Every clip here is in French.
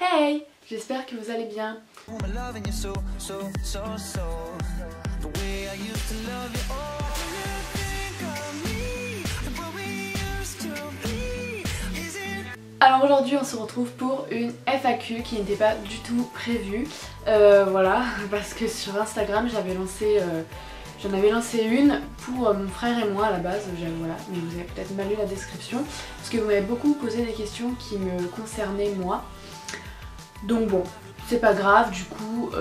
Hey, j'espère que vous allez bien. Alors aujourd'hui on se retrouve pour une FAQ qui n'était pas du tout prévue. Voilà, parce que sur Instagram j'en avais lancé une pour mon frère et moi à la base, voilà, mais vous avez peut-être mal lu la description, parce que vous m'avez beaucoup posé des questions qui me concernaient moi. Donc bon, c'est pas grave, du coup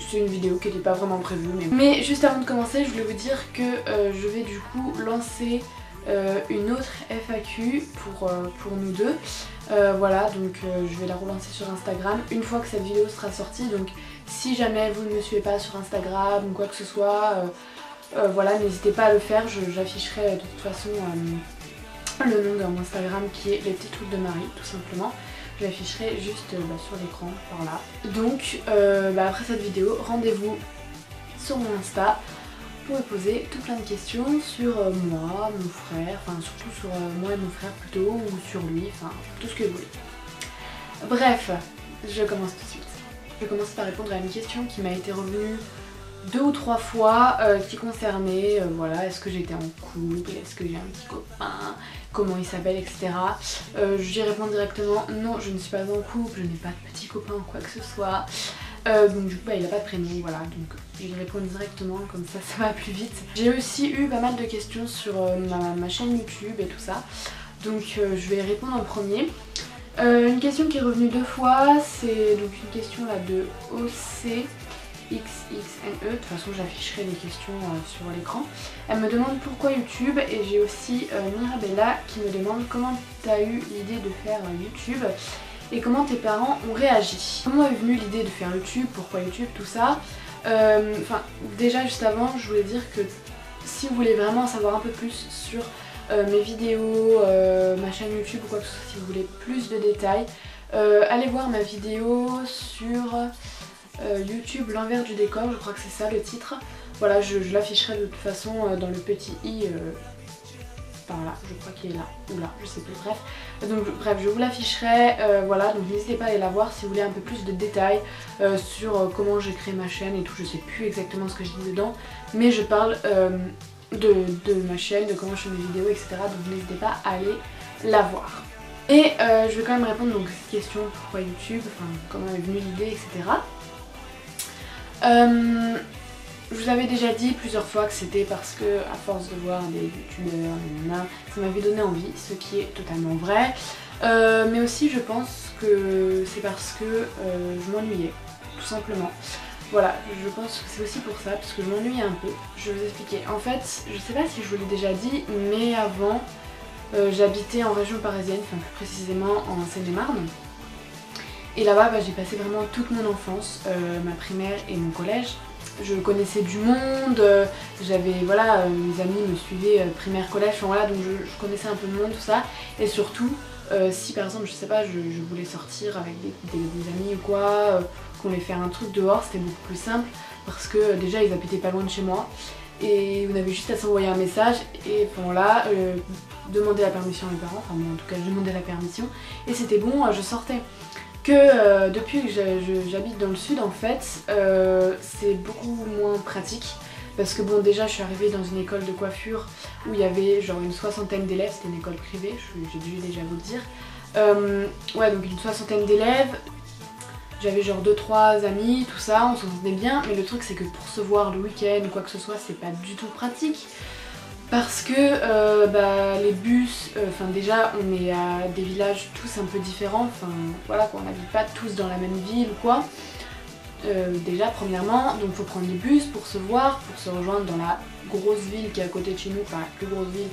c'est une vidéo qui n'était pas vraiment prévue. Mais juste avant de commencer, je voulais vous dire que je vais du coup lancer une autre FAQ pour nous deux. Voilà, donc je vais la relancer sur Instagram une fois que cette vidéo sera sortie. Donc si jamais vous ne me suivez pas sur Instagram ou quoi que ce soit, voilà, n'hésitez pas à le faire. J'afficherai de toute façon le nom de mon Instagram qui est les petits trucs de Marie, tout simplement. Je l'afficherai juste sur l'écran, par là. Donc après cette vidéo, rendez-vous sur mon Insta pour me poser tout plein de questions sur moi, mon frère, enfin surtout sur moi et mon frère plutôt, ou sur lui, enfin tout ce que vous voulez. Bref, je commence tout de suite. Je commence par répondre à une question qui m'a été revenue 2 ou 3 fois, qui concernait, voilà, est-ce que j'étais en couple, est-ce que j'ai un petit copain, comment il s'appelle, etc. J'y réponds directement, non, je ne suis pas en couple, je n'ai pas de petit copain ou quoi que ce soit. Donc du coup il n'a pas de prénom, voilà, donc je réponds directement, comme ça va plus vite. J'ai aussi eu pas mal de questions sur ma chaîne YouTube et tout ça, donc je vais répondre en premier. Une question qui est revenue 2 fois, c'est donc une question là de OCXXNE, de toute façon j'afficherai les questions sur l'écran. Elle me demande pourquoi YouTube, et j'ai aussi Mirabella qui me demande comment tu as eu l'idée de faire YouTube et comment tes parents ont réagi. Comment est venue l'idée de faire YouTube, pourquoi YouTube, tout ça. Enfin déjà juste avant je voulais dire que si vous voulez vraiment en savoir un peu plus sur mes vidéos, ma chaîne YouTube ou quoi que ce soit, si vous voulez plus de détails, allez voir ma vidéo sur YouTube l'envers du décor, je crois que c'est ça le titre. Voilà, je l'afficherai de toute façon dans le petit i par là, je crois qu'il est là, ou là, je sais plus, bref. Donc bref, je vous l'afficherai, voilà, donc n'hésitez pas à aller la voir si vous voulez un peu plus de détails sur comment j'ai créé ma chaîne et tout, je sais plus exactement ce que je dis dedans, mais je parle de ma chaîne, de comment je fais mes vidéos, etc. Donc n'hésitez pas à aller la voir. Et je vais quand même répondre donc à cette question, pourquoi YouTube, enfin comment est venue l'idée, etc. Je vous avais déjà dit plusieurs fois que c'était parce que à force de voir des youtubeurs, ça m'avait donné envie, ce qui est totalement vrai. Mais aussi je pense que c'est parce que je m'ennuyais, tout simplement. Voilà, je pense que c'est aussi pour ça, parce que je m'ennuyais un peu. Je vais vous expliquer. En fait, je sais pas si je vous l'ai déjà dit, mais avant, j'habitais en région parisienne, enfin plus précisément en Seine-et-Marne. Et là-bas, j'ai passé vraiment toute mon enfance, ma primaire et mon collège. Je connaissais du monde, j'avais, voilà, mes amis me suivaient primaire, collège, enfin voilà, donc je connaissais un peu le monde, tout ça. Et surtout, si par exemple, je sais pas, je voulais sortir avec des amis ou quoi, qu'on voulait faire un truc dehors, c'était beaucoup plus simple parce que déjà ils habitaient pas loin de chez moi et on avait juste à s'envoyer un message et voilà, demander la permission à mes parents, enfin moi en tout cas je demandais la permission et c'était bon, je sortais. Que depuis que j'habite dans le sud en fait, c'est beaucoup moins pratique parce que bon, déjà je suis arrivée dans une école de coiffure où il y avait genre une 60aine d'élèves, c'était une école privée, j'ai dû déjà vous le dire. Ouais, donc une 60aine d'élèves, j'avais genre 2-3 amis, tout ça, on s'entendait bien, mais le truc c'est que pour se voir le week-end ou quoi que ce soit, c'est pas du tout pratique. Parce que les bus, enfin déjà on est à des villages tous un peu différents, enfin voilà quoi, on n'habite pas tous dans la même ville ou quoi. Déjà premièrement, donc faut prendre les bus pour se voir, pour se rejoindre dans la grosse ville qui est à côté de chez nous, enfin la plus grosse ville,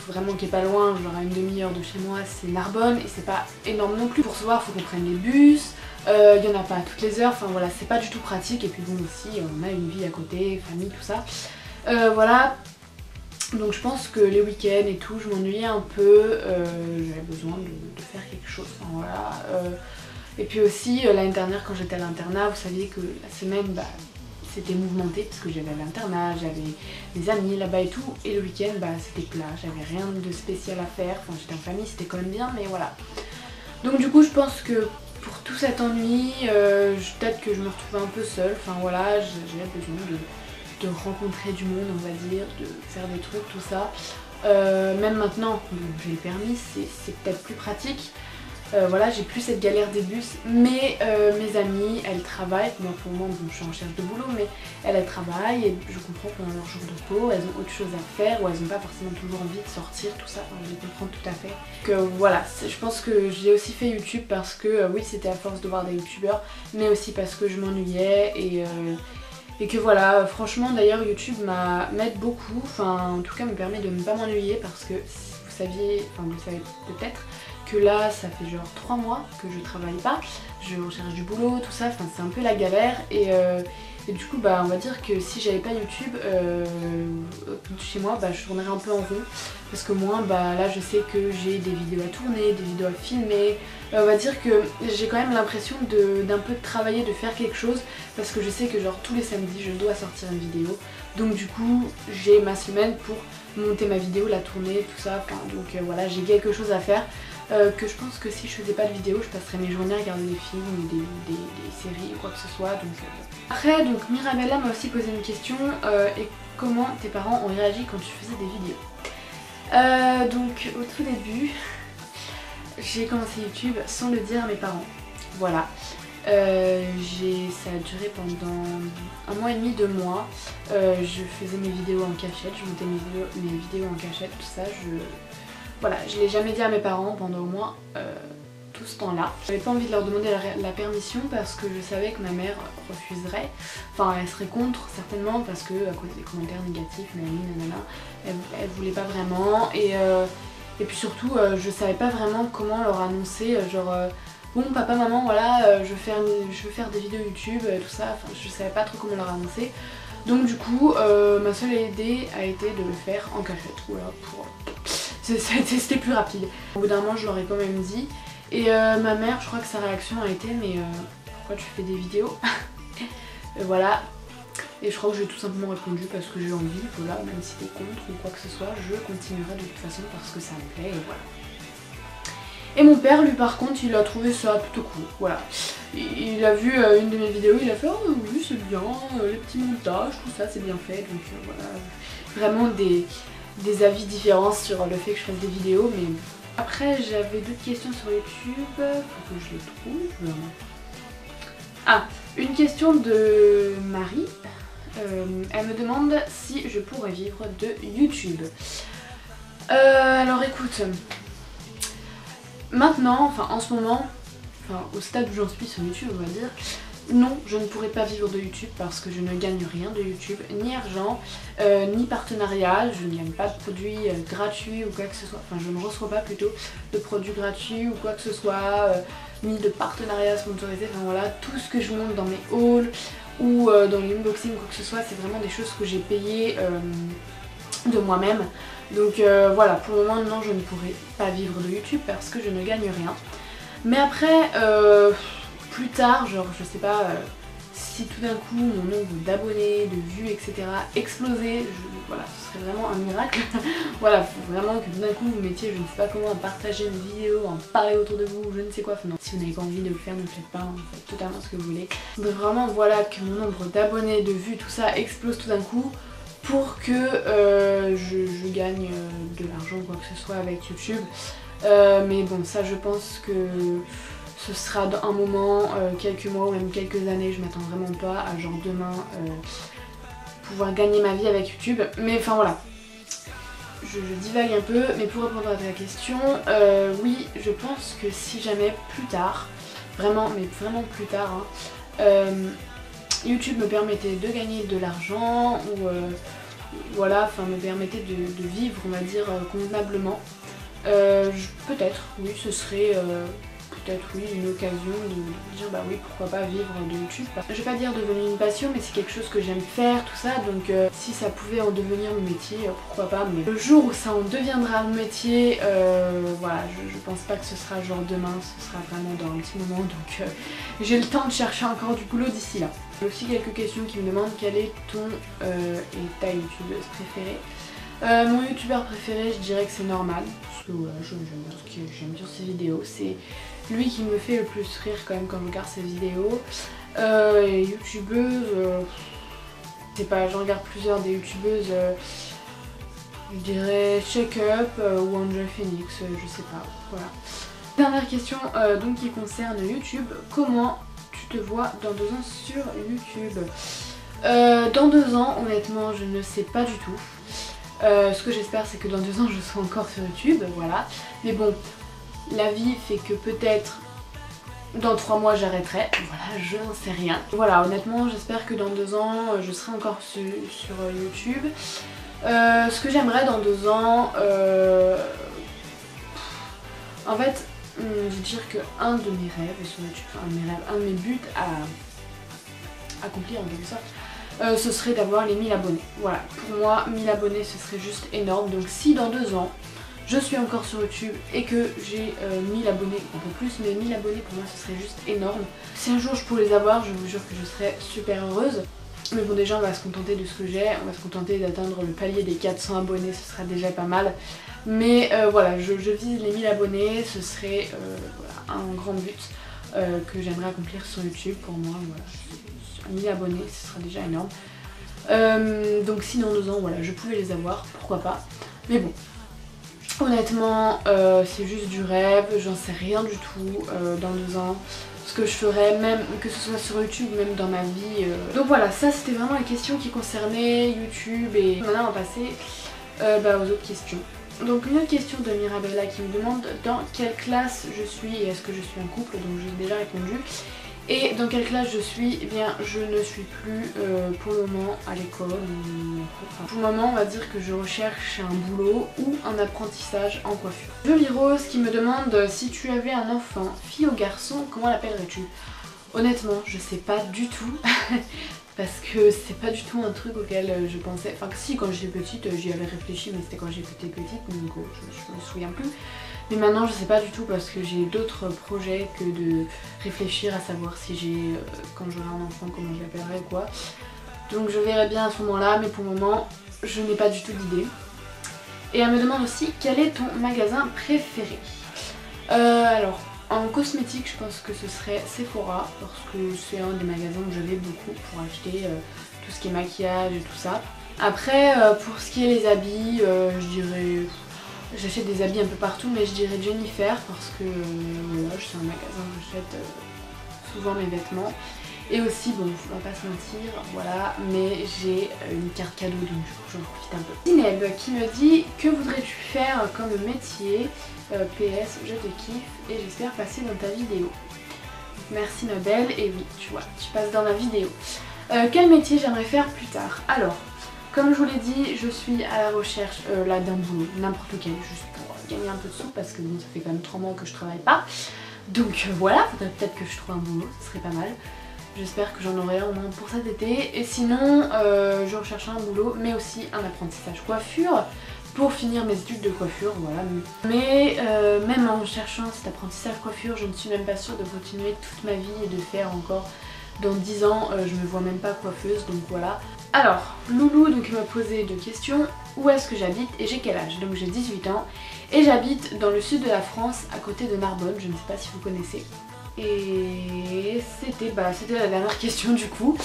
vraiment qui est pas loin, genre à une demi-heure de chez moi, c'est Narbonne et c'est pas énorme non plus. Pour se voir faut qu'on prenne les bus, il y en a pas à toutes les heures, enfin voilà, c'est pas du tout pratique. Et puis bon aussi on a une vie à côté, famille, tout ça, voilà. Donc je pense que les week-ends et tout, je m'ennuyais un peu, j'avais besoin de faire quelque chose, enfin, voilà. Et puis aussi l'année dernière quand j'étais à l'internat, vous saviez que la semaine c'était mouvementé parce que j'allais à l'internat, j'avais mes amis là-bas et tout, et le week-end c'était plat, j'avais rien de spécial à faire, enfin j'étais en famille, c'était quand même bien, mais voilà. Donc du coup je pense que pour tout cet ennui, peut-être que je me retrouve un peu seule, enfin voilà, j'ai besoin de rencontrer du monde on va dire, de faire des trucs, tout ça. Même maintenant, j'ai le permis, c'est peut-être plus pratique. Voilà, j'ai plus cette galère des bus, mais mes amies, elles travaillent. Moi pour le moment, bon, je suis en recherche de boulot, mais elles travaillent et je comprends pendant leur jour de repos, elles ont autre chose à faire ou elles n'ont pas forcément toujours envie de sortir, tout ça, enfin, je les comprends tout à fait. Donc voilà, je pense que j'ai aussi fait YouTube parce que oui, c'était à force de voir des youtubeurs, mais aussi parce que je m'ennuyais et que voilà, franchement d'ailleurs YouTube m'aide beaucoup, enfin en tout cas me permet de ne pas m'ennuyer parce que vous saviez, enfin vous savez peut-être que là ça fait genre 3 mois que je travaille pas, je recherche du boulot, tout ça, enfin c'est un peu la galère et du coup bah on va dire que si j'avais pas YouTube chez moi bah je tournerais un peu en rond parce que moi bah là je sais que j'ai des vidéos à tourner, des vidéos à filmer, on va dire que j'ai quand même l'impression d'un peu travailler, de faire quelque chose parce que je sais que genre tous les samedis je dois sortir une vidéo donc du coup j'ai ma semaine pour monter ma vidéo, la tourner, tout ça, enfin donc voilà j'ai quelque chose à faire. Que je pense que si je faisais pas de vidéo, je passerais mes journées à regarder des films ou des séries ou quoi que ce soit. Donc, Après, donc Mirabella m'a aussi posé une question, et comment tes parents ont réagi quand tu faisais des vidéos. Donc au tout début, j'ai commencé YouTube sans le dire à mes parents. Voilà. Ça a duré pendant 1 mois et demi, 2 mois. Je faisais mes vidéos en cachette, je montais mes vidéos en cachette, tout ça. Voilà, je l'ai jamais dit à mes parents pendant au moins tout ce temps-là. J'avais pas envie de leur demander la permission parce que je savais que ma mère refuserait. Enfin, elle serait contre certainement parce que à cause des commentaires négatifs, nanana, elle voulait pas vraiment. Et puis surtout, je savais pas vraiment comment leur annoncer, genre bon papa, maman, voilà, je veux faire des vidéos YouTube, tout ça. Enfin, je savais pas trop comment leur annoncer. Donc du coup, ma seule idée a été de le faire en cachette. Voilà, c'était plus rapide. Au bout d'un moment je leur ai quand même dit et ma mère, je crois que sa réaction a été mais pourquoi tu fais des vidéos voilà, et je crois que j'ai tout simplement répondu parce que j'ai envie, voilà, même si t'es contre ou quoi que ce soit, je continuerai de toute façon parce que ça me plaît et voilà. Et mon père lui par contre il a trouvé ça plutôt cool, voilà. Il a vu une de mes vidéos, il a fait oh oui c'est bien, les petits montages, tout ça c'est bien fait, donc voilà, vraiment des avis différents sur le fait que je fasse des vidéos, mais après j'avais d'autres questions sur YouTube, faut que je les trouve. Ah, une question de Marie, elle me demande si je pourrais vivre de YouTube. Alors écoute, maintenant, enfin en ce moment, enfin au stade où j'en suis sur YouTube on va dire, non, je ne pourrais pas vivre de YouTube parce que je ne gagne rien de YouTube, ni argent, ni partenariat, je ne gagne pas de produits gratuits ou quoi que ce soit, enfin je ne reçois pas plutôt de produits gratuits ou quoi que ce soit, ni de partenariat sponsorisé, enfin voilà, tout ce que je monte dans mes hauls ou dans les unboxings ou quoi que ce soit, c'est vraiment des choses que j'ai payées de moi-même. Donc voilà, pour le moment non, je ne pourrais pas vivre de YouTube parce que je ne gagne rien. Mais après, plus tard, genre je sais pas, si tout d'un coup mon nombre d'abonnés, de vues, etc. explosait, voilà, ce serait vraiment un miracle. Voilà, faut vraiment que tout d'un coup vous mettiez, je ne sais pas comment, à partager une vidéo, à en parler autour de vous, je ne sais quoi. Enfin, non, si vous n'avez pas envie de le faire, ne le faites pas, hein, faites totalement ce que vous voulez. Mais vraiment voilà, que mon nombre d'abonnés, de vues, tout ça explose tout d'un coup pour que je gagne de l'argent ou quoi que ce soit avec YouTube. Mais bon, ça je pense que ce sera dans un moment, quelques mois ou même quelques années, je m'attends vraiment pas à genre demain pouvoir gagner ma vie avec YouTube. Mais enfin voilà, je divague un peu, mais pour répondre à ta question, oui, je pense que si jamais plus tard, vraiment, mais vraiment plus tard, hein, YouTube me permettait de gagner de l'argent ou voilà, enfin me permettait de vivre, on va dire, convenablement. Peut-être, oui, ce serait peut-être oui une occasion de dire bah oui pourquoi pas vivre de YouTube. Je vais pas dire devenir une passion, mais c'est quelque chose que j'aime faire, tout ça, donc si ça pouvait en devenir mon métier, pourquoi pas, mais le jour où ça en deviendra mon métier, voilà, je pense pas que ce sera genre demain, ce sera vraiment dans un petit moment, donc j'ai le temps de chercher encore du boulot d'ici là. Il y a aussi quelques questions qui me demandent quel est ton et ta youtubeuse préférée. Mon youtubeur préféré, je dirais que c'est Norman, parce que voilà, j'aime bien ses vidéos, lui qui me fait le plus rire quand même quand je regarde ses vidéos. Et youtubeuses, c'est pas, je regarde plusieurs des youtubeuses, je dirais Shake Up ou Angel Phoenix, je sais pas, voilà. Dernière question donc qui concerne YouTube, comment tu te vois dans 2 ans sur YouTube? Dans 2 ans, honnêtement, je ne sais pas du tout. Ce que j'espère, c'est que dans 2 ans, je serai encore sur YouTube, voilà. Mais bon, la vie fait que peut-être dans 3 mois, j'arrêterai. Voilà, je n'en sais rien. Voilà, honnêtement, j'espère que dans 2 ans, je serai encore sur YouTube. Ce que j'aimerais dans 2 ans, en fait, je dire que un de mes rêves sur YouTube, un de mes buts à accomplir en quelque sorte, ce serait d'avoir les 1000 abonnés. Voilà, pour moi 1000 abonnés ce serait juste énorme. Donc si dans 2 ans je suis encore sur YouTube et que j'ai 1000 abonnés, un peu plus, mais 1000 abonnés pour moi ce serait juste énorme. Si un jour je pourrais les avoir, je vous jure que je serais super heureuse. Mais bon, déjà on va se contenter de ce que j'ai, on va se contenter d'atteindre le palier des 400 abonnés, ce sera déjà pas mal. Mais voilà, je vise les 1000 abonnés, ce serait voilà, un grand but que j'aimerais accomplir sur YouTube pour moi. Voilà, 1000 abonnés, ce sera déjà énorme. Donc si dans 2 ans, voilà, je pouvais les avoir, pourquoi pas. Mais bon, honnêtement, c'est juste du rêve, j'en sais rien du tout dans 2 ans. Ce que je ferais, même que ce soit sur YouTube, même dans ma vie. Donc voilà, ça c'était vraiment les questions qui concernaient YouTube. Et maintenant on va passer aux autres questions. Donc une autre question de Mirabella qui me demande dans quelle classe je suis et est-ce que je suis en couple, donc j'ai déjà répondu. Et dans quelle classe je suis? Eh bien je ne suis plus pour le moment à l'école. Pour le moment on va dire que je recherche un boulot ou un apprentissage en coiffure. Jolie Rose qui me demande si tu avais un enfant, fille ou garçon, comment l'appellerais-tu? Honnêtement je sais pas du tout. Parce que c'est pas du tout un truc auquel je pensais. Enfin si, quand j'étais petite j'y avais réfléchi, mais c'était quand j'étais petite, donc je me souviens plus. Mais maintenant je sais pas du tout parce que j'ai d'autres projets que de réfléchir à savoir si j'ai, quand j'aurai un enfant, comment je l'appellerai ou quoi. Donc je verrai bien à ce moment là, mais pour le moment je n'ai pas du tout d'idée. Et elle me demande aussi quel est ton magasin préféré. Alors en cosmétique je pense que ce serait Sephora parce que c'est un des magasins que je vais beaucoup pour acheter tout ce qui est maquillage et tout ça. Après pour ce qui est les habits, je dirais... J'achète des habits un peu partout, mais je dirais Jennifer parce que voilà, c'est un magasin où j'achète souvent mes vêtements. Et aussi, bon, on va pas se mentir, voilà, mais j'ai une carte cadeau donc j'en profite un peu. Zineb qui me dit que voudrais-tu faire comme métier? PS, je te kiffe et j'espère passer dans ta vidéo. Merci ma belle, et oui, tu vois, tu passes dans ma vidéo. Quel métier j'aimerais faire plus tard? Alors, comme je vous l'ai dit, je suis à la recherche là d'un boulot, n'importe quel, juste pour gagner un peu de sous parce que bon, ça fait quand même 3 mois que je travaille pas. Donc voilà, faudrait peut-être que je trouve un boulot, ce serait pas mal. J'espère que j'en aurai un au moins pour cet été. Et sinon, je recherche un boulot, mais aussi un apprentissage coiffure pour finir mes études de coiffure, voilà. Mais même en cherchant cet apprentissage coiffure, je ne suis même pas sûre de continuer toute ma vie et de faire encore dans 10 ans, je me vois même pas coiffeuse, donc voilà. Alors, Loulou donc m'a posé 2 questions. Où est-ce que j'habite et j'ai quel âge? Donc j'ai 18 ans et j'habite dans le sud de la France, à côté de Narbonne, je ne sais pas si vous connaissez. Et c'était la dernière question du coup.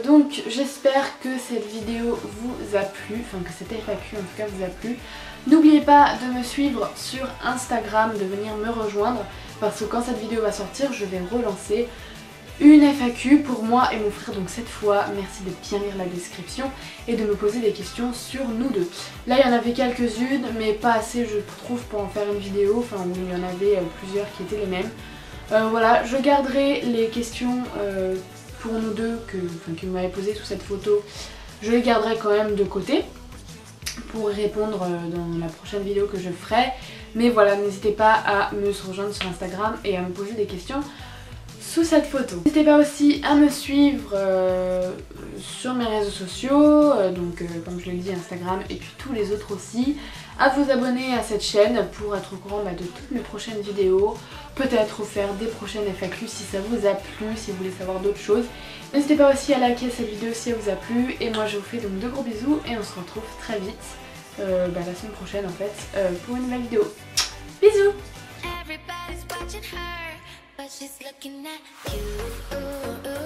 Donc j'espère que cette vidéo vous a plu, enfin que cette FAQ en tout cas vous a plu. N'oubliez pas de me suivre sur Instagram, de venir me rejoindre parce que quand cette vidéo va sortir, je vais relancer une FAQ pour moi et mon frère, donc cette fois merci de bien lire la description et de me poser des questions sur nous deux. Là il y en avait quelques-unes mais pas assez je trouve pour en faire une vidéo, enfin où il y en avait plusieurs qui étaient les mêmes. Voilà, je garderai les questions pour nous deux que vous m'avez posées sous cette photo, je les garderai quand même de côté pour répondre dans la prochaine vidéo que je ferai. Mais voilà, n'hésitez pas à me rejoindre sur Instagram et à me poser des questions sous cette photo. N'hésitez pas aussi à me suivre sur mes réseaux sociaux, donc comme je l'ai dit Instagram et puis tous les autres aussi, à vous abonner à cette chaîne pour être au courant de toutes mes prochaines vidéos, peut-être faire des prochaines FAQ si ça vous a plu, si vous voulez savoir d'autres choses. N'hésitez pas aussi à liker cette vidéo si elle vous a plu et moi je vous fais donc de gros bisous et on se retrouve très vite, la semaine prochaine en fait, pour une nouvelle vidéo. Bisous! watching her, but she's looking at you.